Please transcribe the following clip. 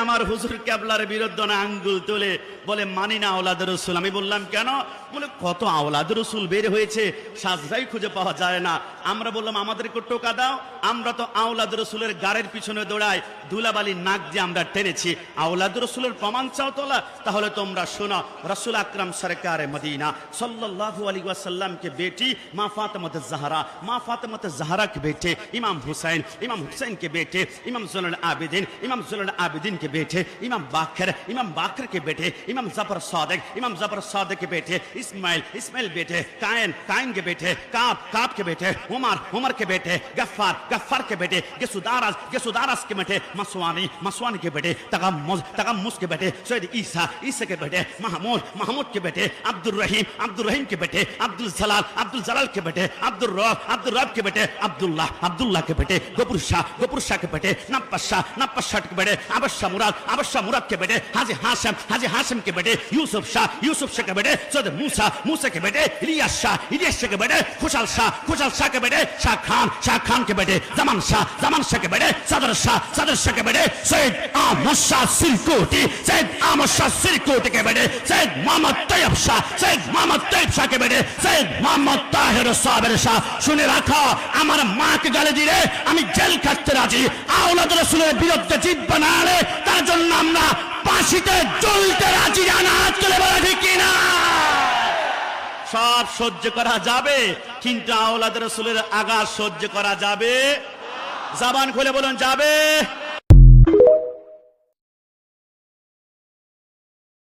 আমার হুজুর কেবলার বিরুদ্ধে না আঙ্গুল তুলে বলে মানি না আওলাদ রসুল। আমি বললাম কেন? বলে কত আওলাদ রসুল বের হয়েছে, সাজদাই খুঁজে পাওয়া যায় না। আমরা বললাম আমাদেরকে টোকা দাও, আমরা তো আওলাদ রসুলের গাড়ির পিছনে দৌড়াই, ধুলাবালি নাক দিয়ে আমরা টেনেছি। আওলাদ রসুলের প্রমাণ চাও তোলা? তাহলে তোমরা শোনো, রসুল আকরাম সরকার মদিনা सल्लल्लाहु अलैहि वसल्लम के बेटी माँ फातिमा ज़हरा के बेटे इमाम हुसैन के बेटे इमाम ज़ुल्ल आबिदीन के बेटे इमाम बाकर के बेटे इमाम जफर सादिक के बेटे इस्माइल बेटे कायन के बेटे काब के बेटे उमर के बेटे गफ्फार के बेटे गेसुदारस के बेटे मसवानी के बेटे तगम्मुस के बेटे सैयद ईसा के बेटे महमूद के बेटे अब्दुल रहीम के बेटे अब्दुल जलाल के बेटे अब्दुल रब के बेटे अब्दुल्लाह के बेटे गफूर शाह के बेटे नप्पा के बेटे अबशा मुराद के बेटे हाजी हाशिम के बेटे यूसुफ शाह के बेटे सैयद मूसा के बेटे इलियास शाह के बेटे खुशहाल शाह के बेटे शाह खान के बेटे जमान शाह के बेटे सदर शाह के बेटे सैयद अहमद शाह सिरकोटी के बेटे सैयद मोहम्मद तैयब शाह के बेटे सैयद मोहम्मद ताहिर साबिर शाह। শুনে রাখো, আমার মাকে গালি দিলে আমি জেল কাটতে রাজি। আওলাদ রাসূলের বিরুদ্ধে জিদ বানালে তার জন্য আমরা ফাঁসিতে ঝুলতে রাজি। জানা চলে বলা ঠিক কিনা? সব সহ্য করা যাবে, কিন্তু আওলাদ রাসূলের আঘাত সহ্য করা যাবে? জবান খুলে বলুন যাবে।